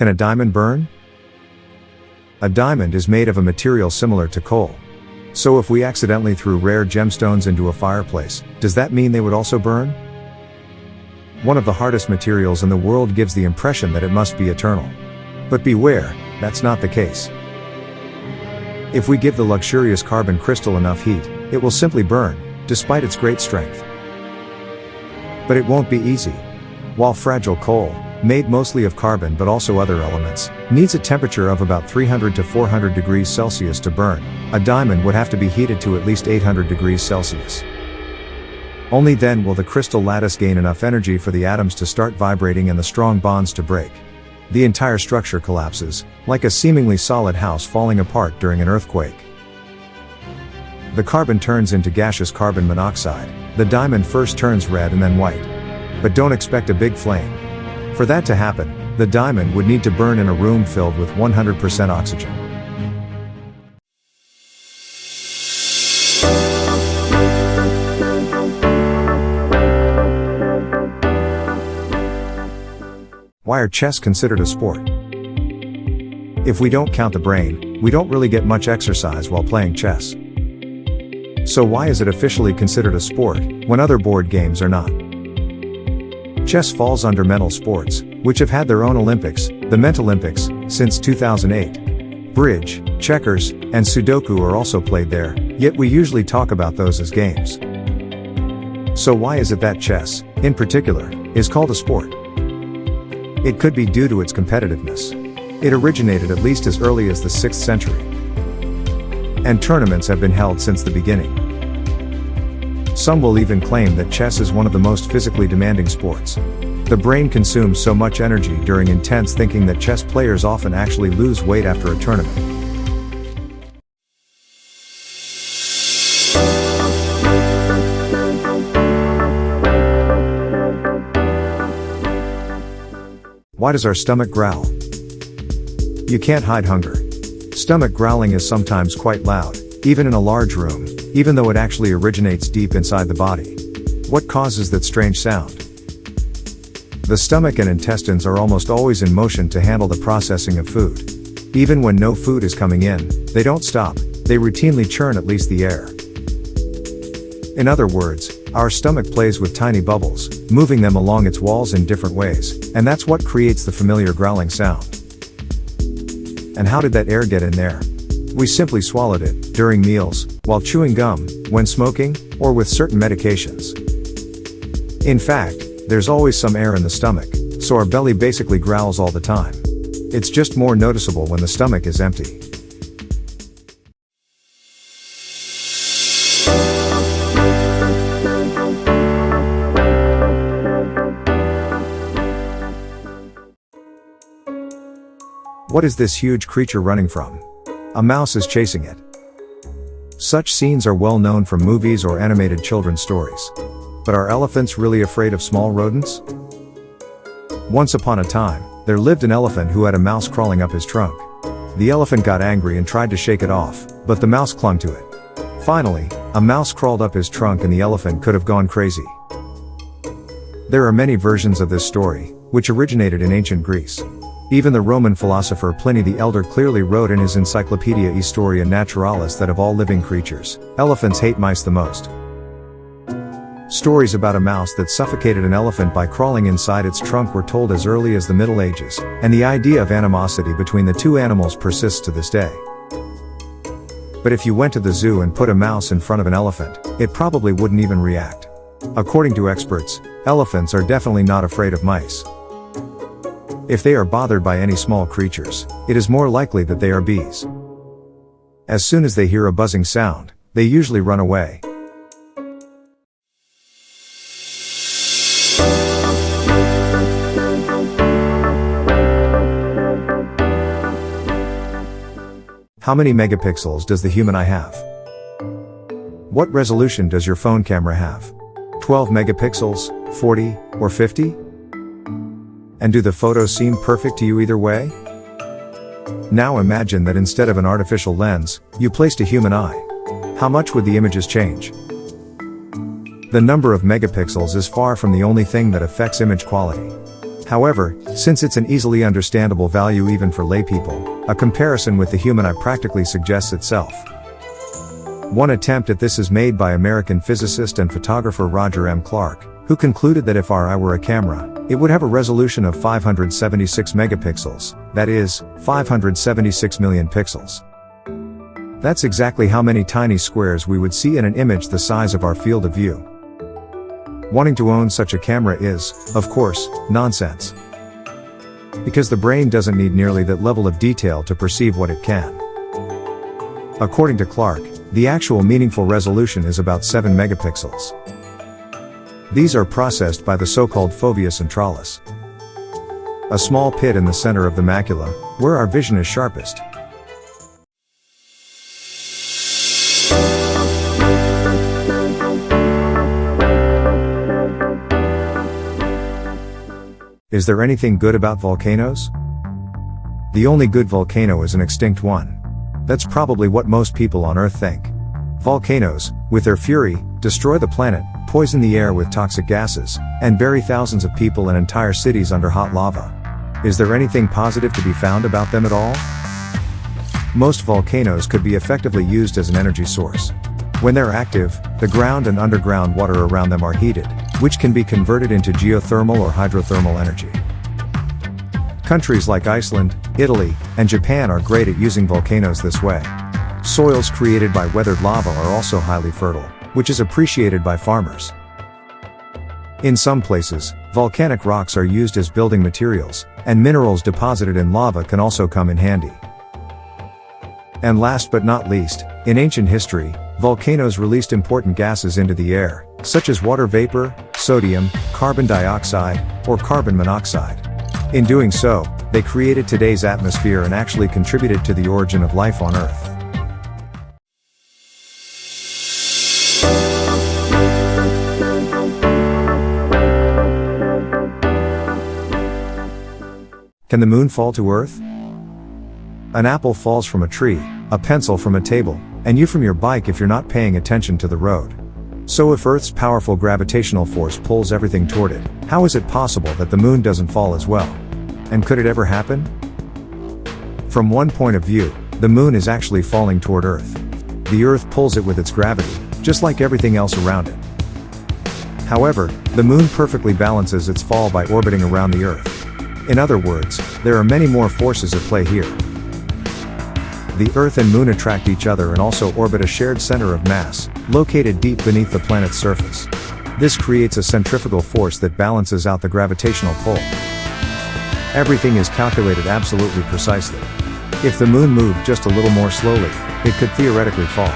Can a diamond burn? A diamond is made of a material similar to coal. So if we accidentally threw rare gemstones into a fireplace, does that mean they would also burn? One of the hardest materials in the world gives the impression that it must be eternal. But beware, that's not the case. If we give the luxurious carbon crystal enough heat, it will simply burn, despite its great strength. But it won't be easy. While fragile coal, made mostly of carbon but also other elements, needs a temperature of about 300 to 400 degrees Celsius to burn, a diamond would have to be heated to at least 800 degrees Celsius. Only then will the crystal lattice gain enough energy for the atoms to start vibrating and the strong bonds to break. The entire structure collapses, like a seemingly solid house falling apart during an earthquake. The carbon turns into gaseous carbon monoxide. The diamond first turns red and then white. But don't expect a big flame. For that to happen, the diamond would need to burn in a room filled with 100% oxygen. Why are chess considered a sport? If we don't count the brain, we don't really get much exercise while playing chess. So why is it officially considered a sport, when other board games are not? Chess falls under mental sports, which have had their own Olympics, the Mentalympics, since 2008. Bridge, checkers, and Sudoku are also played there, yet we usually talk about those as games. So why is it that chess, in particular, is called a sport? It could be due to its competitiveness. It originated at least as early as the 6th century. And tournaments have been held since the beginning. Some will even claim that chess is one of the most physically demanding sports. The brain consumes so much energy during intense thinking that chess players often actually lose weight after a tournament. Why does our stomach growl? You can't hide hunger. Stomach growling is sometimes quite loud, even in a large room, even though it actually originates deep inside the body. What causes that strange sound? The stomach and intestines are almost always in motion to handle the processing of food. Even when no food is coming in, they don't stop, they routinely churn at least the air. In other words, our stomach plays with tiny bubbles, moving them along its walls in different ways, and that's what creates the familiar growling sound. And how did that air get in there? We simply swallowed it, during meals, while chewing gum, when smoking, or with certain medications. In fact, there's always some air in the stomach, so our belly basically growls all the time. It's just more noticeable when the stomach is empty. What is this huge creature running from? A mouse is chasing it. Such scenes are well known from movies or animated children's stories. But are elephants really afraid of small rodents? Once upon a time, there lived an elephant who had a mouse crawling up his trunk. The elephant got angry and tried to shake it off, but the mouse clung to it. Finally, a mouse crawled up his trunk and the elephant could have gone crazy. There are many versions of this story, which originated in ancient Greece. Even the Roman philosopher Pliny the Elder clearly wrote in his Encyclopaedia Historia Naturalis that of all living creatures, elephants hate mice the most. Stories about a mouse that suffocated an elephant by crawling inside its trunk were told as early as the Middle Ages, and the idea of animosity between the two animals persists to this day. But if you went to the zoo and put a mouse in front of an elephant, it probably wouldn't even react. According to experts, elephants are definitely not afraid of mice. If they are bothered by any small creatures, it is more likely that they are bees. As soon as they hear a buzzing sound, they usually run away. How many megapixels does the human eye have? What resolution does your phone camera have? 12 megapixels, 40, or 50? And do the photos seem perfect to you either way? Now imagine that instead of an artificial lens, you placed a human eye. How much would the images change? The number of megapixels is far from the only thing that affects image quality. However, since it's an easily understandable value even for laypeople, a comparison with the human eye practically suggests itself. One attempt at this is made by American physicist and photographer Roger M. Clark, who concluded that if our eye were a camera, it would have a resolution of 576 megapixels, that is, 576 million pixels. That's exactly how many tiny squares we would see in an image the size of our field of view. Wanting to own such a camera is, of course, nonsense. Because the brain doesn't need nearly that level of detail to perceive what it can. According to Clark, the actual meaningful resolution is about 7 megapixels. These are processed by the so-called fovea centralis, a small pit in the center of the macula, where our vision is sharpest. Is there anything good about volcanoes? The only good volcano is an extinct one. That's probably what most people on Earth think. Volcanoes, with their fury, destroy the planet, poison the air with toxic gases, and bury thousands of people and entire cities under hot lava. Is there anything positive to be found about them at all? Most volcanoes could be effectively used as an energy source. When they're active, the ground and underground water around them are heated, which can be converted into geothermal or hydrothermal energy. Countries like Iceland, Italy, and Japan are great at using volcanoes this way. Soils created by weathered lava are also highly fertile, which is appreciated by farmers. In some places, volcanic rocks are used as building materials, and minerals deposited in lava can also come in handy. And last but not least, in ancient history, volcanoes released important gases into the air, such as water vapor, sodium, carbon dioxide, or carbon monoxide. In doing so, they created today's atmosphere and actually contributed to the origin of life on Earth. Can the moon fall to Earth? An apple falls from a tree, a pencil from a table, and you from your bike if you're not paying attention to the road. So if Earth's powerful gravitational force pulls everything toward it, how is it possible that the moon doesn't fall as well? And could it ever happen? From one point of view, the moon is actually falling toward Earth. The Earth pulls it with its gravity, just like everything else around it. However, the moon perfectly balances its fall by orbiting around the Earth. In other words, there are many more forces at play here. The Earth and Moon attract each other and also orbit a shared center of mass, located deep beneath the planet's surface. This creates a centrifugal force that balances out the gravitational pull. Everything is calculated absolutely precisely. If the Moon moved just a little more slowly, it could theoretically fall.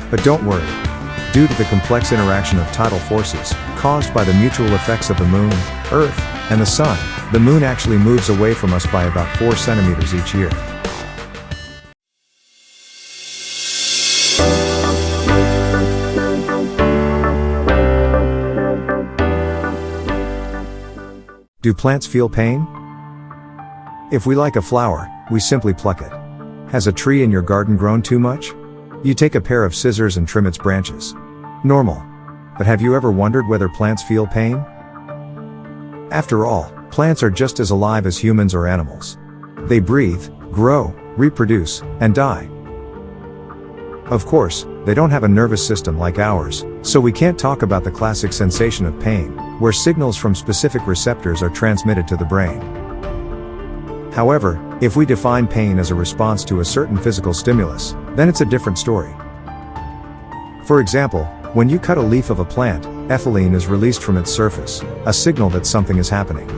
But don't worry. Due to the complex interaction of tidal forces, caused by the mutual effects of the Moon, Earth, and the Sun, the Moon actually moves away from us by about 4 centimeters each year. Do plants feel pain? If we like a flower, we simply pluck it. Has a tree in your garden grown too much? You take a pair of scissors and trim its branches. Normal. But have you ever wondered whether plants feel pain? After all, plants are just as alive as humans or animals. They breathe, grow, reproduce, and die. Of course, they don't have a nervous system like ours, so we can't talk about the classic sensation of pain, where signals from specific receptors are transmitted to the brain. However, if we define pain as a response to a certain physical stimulus, then it's a different story. For example, when you cut a leaf of a plant, ethylene is released from its surface, a signal that something is happening.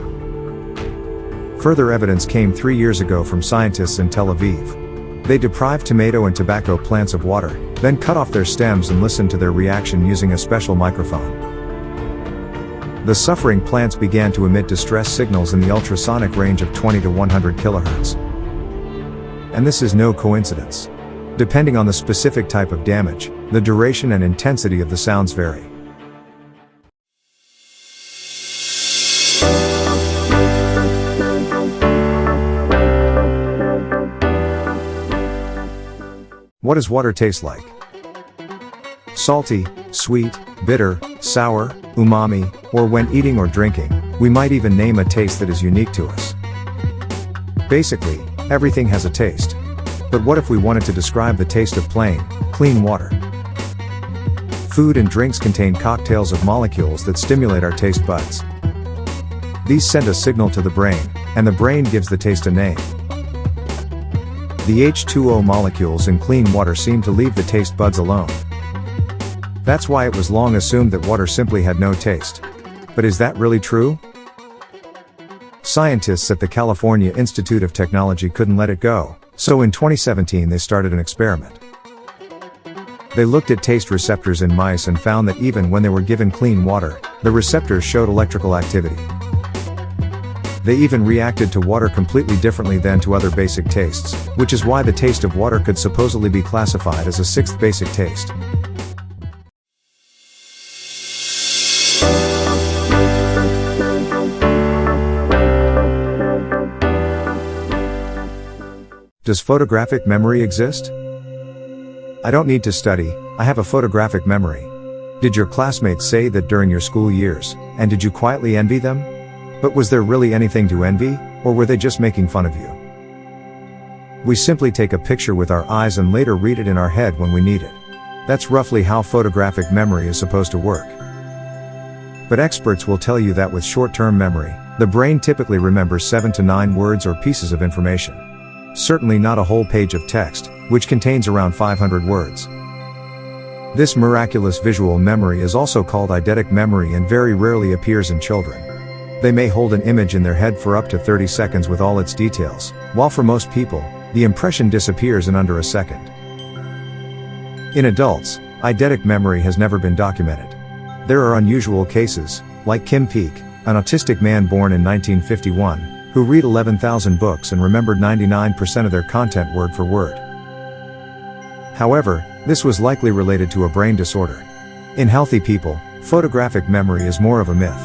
Further evidence came 3 years ago from scientists in Tel Aviv. They deprived tomato and tobacco plants of water, then cut off their stems and listened to their reaction using a special microphone. The suffering plants began to emit distress signals in the ultrasonic range of 20 to 100 kilohertz. And this is no coincidence. Depending on the specific type of damage, the duration and intensity of the sounds vary. What does water taste like? Salty, sweet, bitter, sour, umami, or when eating or drinking, We might even name a taste that is unique to us. Basically, everything has a taste. But what if we wanted to describe the taste of plain, clean water? Food and drinks contain cocktails of molecules that stimulate our taste buds. These send a signal to the brain, and the brain gives the taste a name. The H2O molecules in clean water seem to leave the taste buds alone. That's why it was long assumed that water simply had no taste. But is that really true? Scientists at the California Institute of Technology couldn't let it go, so in 2017 they started an experiment. They looked at taste receptors in mice and found that even when they were given clean water, the receptors showed electrical activity. They even reacted to water completely differently than to other basic tastes, which is why the taste of water could supposedly be classified as a sixth basic taste. Does photographic memory exist? I don't need to study, I have a photographic memory. Did your classmates say that during your school years, and did you quietly envy them? But was there really anything to envy, or were they just making fun of you? We simply take a picture with our eyes and later read it in our head when we need it. That's roughly how photographic memory is supposed to work. But experts will tell you that with short-term memory, the brain typically remembers 7 to 9 words or pieces of information. Certainly not a whole page of text, which contains around 500 words. This miraculous visual memory is also called eidetic memory and very rarely appears in children. They may hold an image in their head for up to 30 seconds with all its details, while for most people, the impression disappears in under a second. In adults, eidetic memory has never been documented. There are unusual cases, like Kim Peek, an autistic man born in 1951, who read 11,000 books and remembered 99% of their content word for word. However, this was likely related to a brain disorder. In healthy people, photographic memory is more of a myth.